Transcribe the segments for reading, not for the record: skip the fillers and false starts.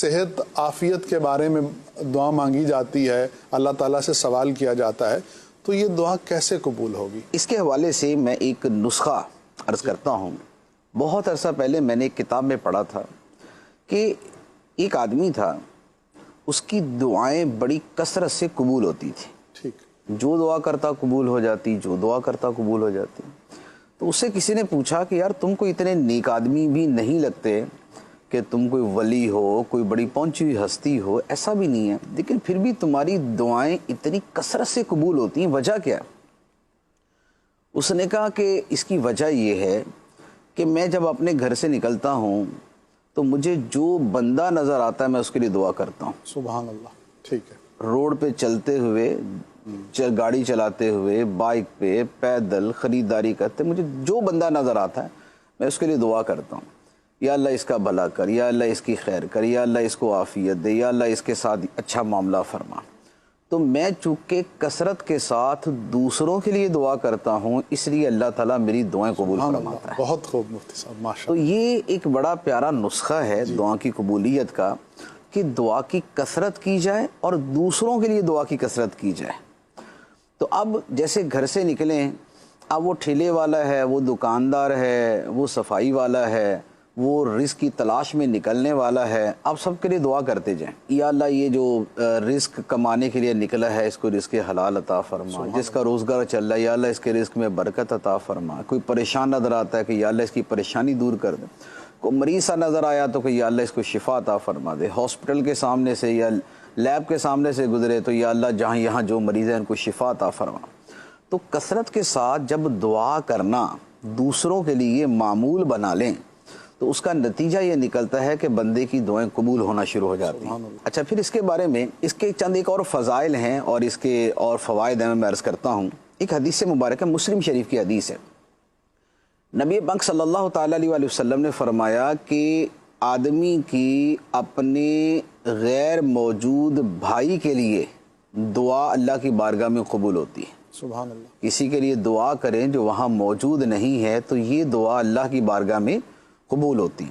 صحت عافیت کے بارے میں دعا مانگی جاتی ہے، اللہ تعالیٰ سے سوال کیا جاتا ہے، تو یہ دعا کیسے قبول ہوگی؟ اس کے حوالے سے میں ایک نسخہ عرض کرتا ہوں۔ بہت عرصہ پہلے میں نے ایک کتاب میں پڑھا تھا کہ ایک آدمی تھا، اس کی دعائیں بڑی کثرت سے قبول ہوتی تھی۔ ٹھیک، جو دعا کرتا قبول ہو جاتی، جو دعا کرتا قبول ہو جاتی۔ تو اس سے کسی نے پوچھا کہ یار تم کو اتنے نیک آدمی بھی نہیں لگتے کہ تم کوئی ولی ہو، کوئی بڑی پہنچی ہوئی ہستی ہو، ایسا بھی نہیں ہے، لیکن پھر بھی تمہاری دعائیں اتنی کثرت سے قبول ہوتی ہیں، وجہ کیا ہے؟ اس نے کہا کہ اس کی وجہ یہ ہے کہ میں جب اپنے گھر سے نکلتا ہوں تو مجھے جو بندہ نظر آتا ہے میں اس کے لیے دعا کرتا ہوں۔ سبحان اللہ، ٹھیک ہے۔ روڈ پہ چلتے ہوئے، گاڑی چلاتے ہوئے، بائک پہ، پیدل، خریداری کرتے، مجھے جو بندہ نظر آتا ہے میں اس کے لیے دعا کرتا ہوں، یا اللہ اس کا بھلا کر، یا اللہ اس کی خیر کر، یا اللہ اس کو عافیت دے، یا اللہ اس کے ساتھ اچھا معاملہ فرما۔ تو میں چونکہ کثرت کے ساتھ دوسروں کے لیے دعا کرتا ہوں، اس لیے اللہ تعالیٰ میری دعائیں قبول فرماتا ہے۔ بہت خوب مفتی صاحب، ماشاء تو اللہ۔ یہ ایک بڑا پیارا نسخہ ہے دعا کی قبولیت کا کہ دعا کی کثرت کی جائے اور دوسروں کے لیے دعا کی کثرت کی جائے۔ تو اب جیسے گھر سے نکلیں، اب وہ ٹھیلے والا ہے، وہ دکاندار ہے، وہ صفائی والا ہے، وہ رزق کی تلاش میں نکلنے والا ہے، آپ سب کے لیے دعا کرتے جائیں، یا اللہ یہ جو رزق کمانے کے لیے نکلا ہے اس کو رزق حلال عطا فرما، جس کا روزگار چل رہا ہے یا اللہ اس کے رزق میں برکت عطا فرما، کوئی پریشان نظر آتا ہے کہ یا اللہ اس کی پریشانی دور کر دے، کوئی مریض سا نظر آیا تو کہ یا اللہ اس کو شفا عطا فرما دے، ہاسپٹل کے سامنے سے یا لیب کے سامنے سے گزرے تو یا اللہ جہاں یہاں جو مریض ہیں ان کو شفا عطا فرما۔ تو کثرت کے ساتھ جب دعا کرنا دوسروں کے لیے معمول بنا لیں تو اس کا نتیجہ یہ نکلتا ہے کہ بندے کی دعائیں قبول ہونا شروع ہو جاتی ہیں۔ اچھا، پھر اس کے بارے میں اس کے چند ایک اور فضائل ہیں اور اس کے اور فوائد ہیں، میں عرض کرتا ہوں۔ ایک حدیث مبارک ہے، مسلم شریف کی حدیث ہے، نبی پاک صلی اللہ تعالیٰ علیہ وآلہ وسلم نے فرمایا کہ آدمی کی اپنے غیر موجود بھائی کے لیے دعا اللہ کی بارگاہ میں قبول ہوتی ہے۔ سبحان اللہ۔ کسی کے لیے دعا کریں جو وہاں موجود نہیں ہے تو یہ دعا اللہ کی بارگاہ میں قبول ہوتی۔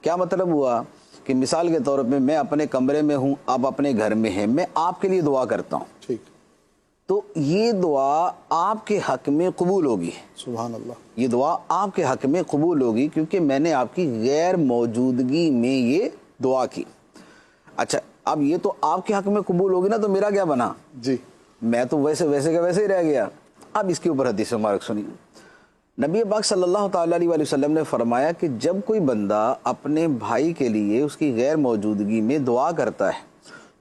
کیا مطلب ہوا کہ مثال کے طور پہ میں اپنے کمرے میں ہوں، آپ اپنے گھر میں ہیں، میں آپ کے لیے دعا کرتا ہوں، ٹھیک، تو یہ دعا آپ کے حق میں قبول ہوگی۔ سبحان اللہ۔ یہ دعا آپ کے حق میں قبول ہوگی کیونکہ میں نے آپ کی غیر موجودگی میں یہ دعا کی۔ اچھا، اب یہ تو آپ کے حق میں قبول ہوگی نا، تو میرا کیا بنا؟ جی، میں تو ویسے کا ویسے ہی رہ گیا۔ اب اس کے اوپر حدیث مبارک سنیے۔ نبی پاک صلی اللہ تعالیٰ علیہ وآلہ وسلم نے فرمایا کہ جب کوئی بندہ اپنے بھائی کے لیے اس کی غیر موجودگی میں دعا کرتا ہے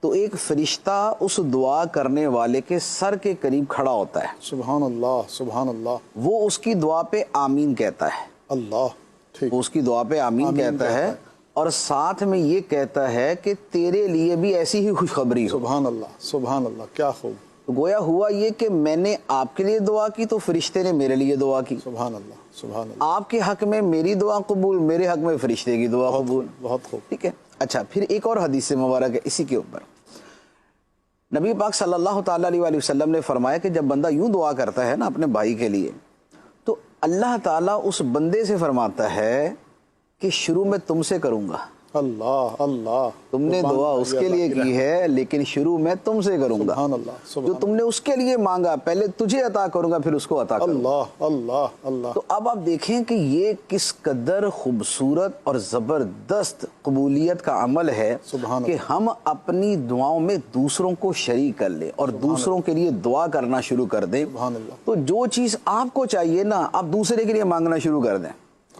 تو ایک فرشتہ اس دعا کرنے والے کے سر کے قریب کھڑا ہوتا ہے، سبحان اللہ، سبحان اللہ۔ وہ اس کی دعا پہ آمین کہتا ہے، اللہ، ٹھیک، وہ اس کی دعا پہ آمین کہتا ہے اور ساتھ میں یہ کہتا ہے کہ تیرے لیے بھی ایسی ہی خوشخبری ہو۔ سبحان اللہ، سبحان اللہ، کیا خوب۔ گویا ہوا یہ کہ میں نے آپ کے لیے دعا کی تو فرشتے نے میرے لیے دعا کی، سبحان اللہ، سبحان اللہ، آپ کے حق میں میری دعا قبول، میرے حق میں فرشتے کی دعا قبول۔ بہت خوب۔ ٹھیک ہے۔ اچھا، پھر ایک اور حدیث مبارک ہے اسی کے اوپر، نبی پاک صلی اللہ تعالیٰ علیہ وآلہ وسلم نے فرمایا کہ جب بندہ یوں دعا کرتا ہے نا اپنے بھائی کے لیے تو اللہ تعالیٰ اس بندے سے فرماتا ہے کہ شروع میں تم سے کروں گا، اللہ، اللہ، تم نے دعا اس کے لیے کی ہے لیکن شروع میں تم سے کروں گا، سبحان اللہ، جو سبحان تم نے اس کے لیے مانگا پہلے تجھے عطا کروں گا پھر اس کو عطا کروں گا۔ اللہ، اللہ، اللہ۔ تو اب آپ دیکھیں کہ یہ کس قدر خوبصورت اور زبردست قبولیت کا عمل ہے سبحان کہ ہم اپنی دعاؤں میں دوسروں کو شریک کر لیں اور دوسروں کے لیے دعا کرنا شروع کر دیں، سبحان اللہ۔ تو جو چیز آپ کو چاہیے نا آپ دوسرے کے لیے مانگنا شروع کر دیں،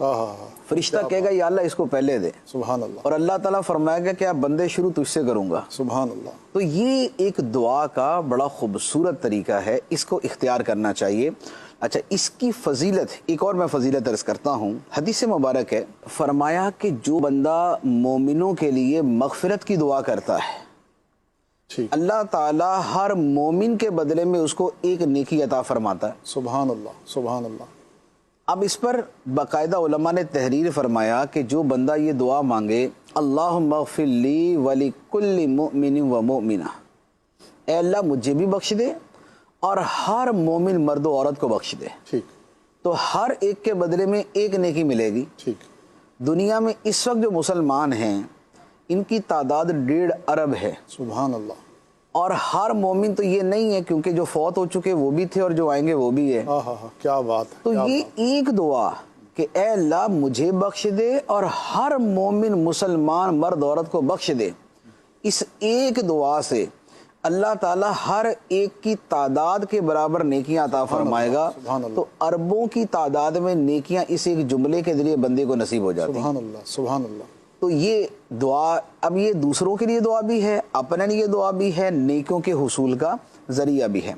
ہاں ہاں ہاں، فرشتہ کہے گا یا اللہ اس کو پہلے دے، سبحان اللہ، اور اللہ تعالیٰ فرمائے گا کہ آپ بندے شروع تجھ سے کروں گا۔ سبحان اللہ۔ تو یہ ایک دعا کا بڑا خوبصورت طریقہ ہے، اس کو اختیار کرنا چاہیے۔ اچھا، اس کی فضیلت ایک اور میں فضیلت عرض کرتا ہوں، حدیث مبارک ہے، فرمایا کہ جو بندہ مومنوں کے لیے مغفرت کی دعا کرتا ہے ٹھیک، اللہ تعالیٰ ہر مومن کے بدلے میں اس کو ایک نیکی عطا فرماتا ہے۔ سبحان اللہ، سبحان اللہ۔ اب اس پر باقاعدہ علماء نے تحریر فرمایا کہ جو بندہ یہ دعا مانگے اللہم اغفر لی ولکل مؤمن و مؤمنہ، اے اللہ مجھے بھی بخش دے اور ہر مومن مرد و عورت کو بخش دے، ٹھیک، تو ہر ایک کے بدلے میں ایک نیکی ملے گی۔ ٹھیک، دنیا میں اس وقت جو مسلمان ہیں ان کی تعداد 1.5 ارب ہے. سبحان اللہ. اور ہر مومن تو یہ نہیں ہے، کیونکہ جو فوت ہو چکے وہ بھی تھے اور جو آئیں گے وہ بھی ہے. کیا بات ہے. تو یہ ایک دعا کہ اے اللہ مجھے بخش دے اور ہر مومن مسلمان مرد عورت کو بخش دے، اس ایک دعا سے اللہ تعالی ہر ایک کی تعداد کے برابر نیکیاں عطا فرمائے گا. تو اربوں کی تعداد میں نیکیاں اس ایک جملے کے ذریعے بندے کو نصیب ہو جاتی ہیں. سبحان اللہ. سبحان اللہ. تو یہ دعا، اب یہ دوسروں کے لیے دعا بھی ہے، اپنے لیے دعا بھی ہے، نیکیوں کے حصول کا ذریعہ بھی ہے.